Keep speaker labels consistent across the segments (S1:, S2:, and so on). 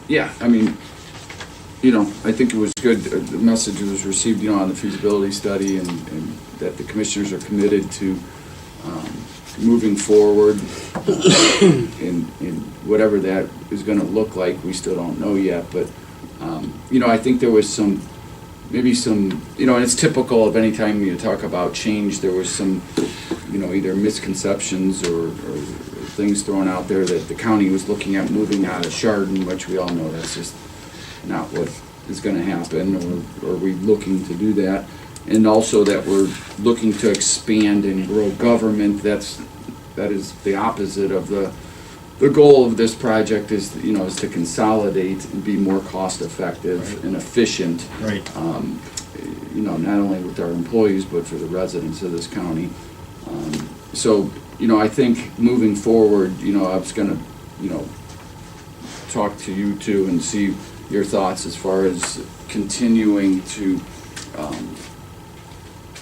S1: Yeah, I mean, you know, I think it was good, the message was received, you know, on the feasibility study and that the commissioners are committed to moving forward in whatever that is gonna look like. We still don't know yet, but, you know, I think there was maybe some, you know, and it's typical of any time you talk about change, there was some, you know, either misconceptions or things thrown out there that the county was looking at moving out of Chardon, which we all know that's just not what is gonna happen, or are we looking to do that? And also that we're looking to expand and grow government. That is the opposite of the goal of this project is, you know, is to consolidate and be more cost effective and efficient.
S2: Right.
S1: You know, not only with our employees, but for the residents of this county. So, you know, I think moving forward, you know, I was gonna, you know, talk to you too and see your thoughts as far as continuing to,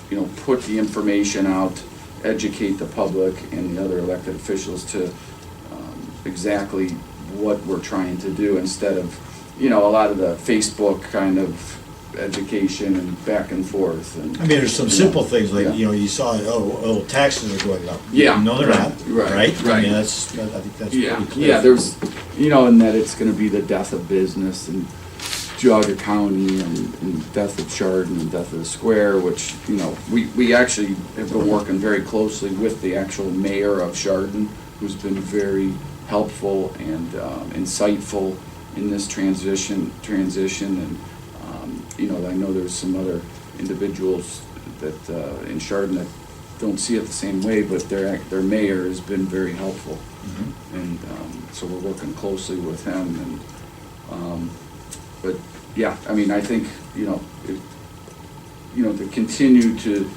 S1: you know, put the information out, educate the public and the other elected officials to exactly what we're trying to do instead of, you know, a lot of the Facebook kind of education and back and forth. And
S2: I mean, there's some simple things like,
S1: yeah.
S2: you know, you saw, oh, taxes are going up.
S1: Yeah.
S2: No, they're not.
S1: Right.
S2: I mean, I think that's
S1: Yeah,
S2: pretty clear.
S1: yeah, there's, you know, and that it's gonna be the death of business and Geauga County and death of Chardon and death of the Square, which, you know, we actually have been working very closely with the actual mayor of Chardon, who's been very helpful and insightful in this transition and, you know, I know there's some other individuals that in Chardon that don't see it the same way, but their mayor has been very helpful.
S2: Mhm.
S1: And so we're working closely with him and, but yeah, I mean, I think, you know, to continue to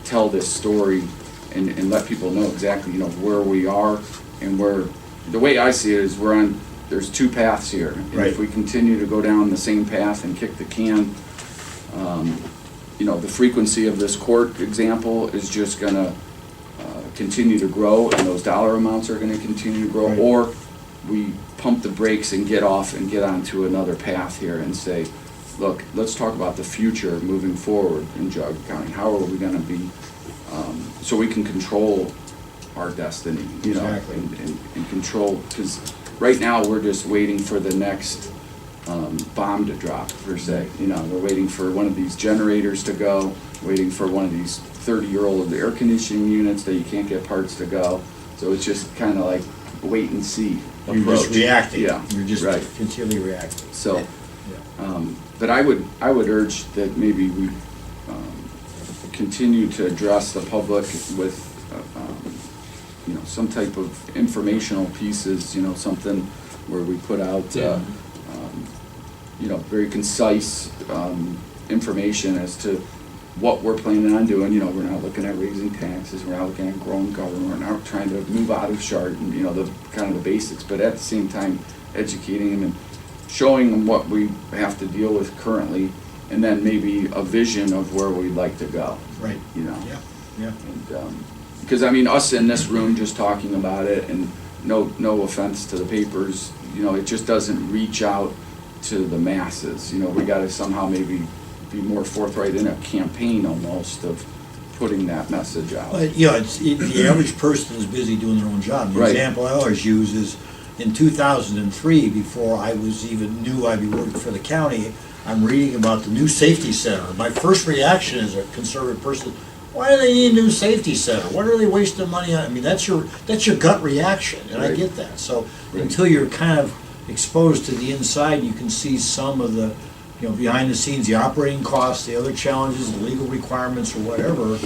S1: tell this story and let people know exactly, you know, where we are and where, the way I see it is there's two paths here. And
S2: Right.
S1: if we continue to go down the same path and kick the can, you know, the frequency of this court example is just gonna continue to grow and those dollar amounts are gonna continue to grow.
S2: Right.
S1: Or we pump the brakes and get off and get onto another path here and say, look, let's talk about the future moving forward in Geauga County. How are we gonna be, so we can control our destiny, you know,
S2: Exactly.
S1: and control, because right now we're just waiting for the next bomb to drop, per se. You know, we're waiting for one of these generators to go, waiting for one of these 30-year-old air conditioning units that you can't get parts to go. So it's just kind of like wait and see approach.
S2: You're just reacting.
S1: Yeah,
S2: You're just
S1: right.
S2: continually reacting.
S1: So,
S2: Yeah.
S1: but I would urge that maybe we continue to address the public with, you know, some type of informational pieces, you know, something where we put out, you know, very concise information as to what we're planning on doing. You know, we're not looking at raising taxes, we're not looking at growing government, we're not trying to move out of Chardon, you know, the kind of the basics, but at the same time educating them and showing them what we have to deal with currently, and then maybe a vision of where we'd like to go.
S2: Right.
S1: You know?
S2: Yeah.
S1: And, because I mean, us in this room just talking about it, and no offense to the papers, you know, it just doesn't reach out to the masses. You know, we gotta somehow maybe be more forthright in a campaign almost of putting that message out.
S2: But, you know, the average person is busy doing their own job. The
S1: Right.
S2: example I always use is in 2003, before I knew I'd be working for the county, I'm reading about the new safety center. My first reaction as a conservative person, why do they need a new safety center? What are they wasting money on? I mean, that's your gut reaction, and I
S1: Right.
S2: get that. So
S1: Right.
S2: until you're kind of exposed to the inside, you can see some of the, you know, behind the scenes, the operating costs, the other challenges, the legal requirements or whatever.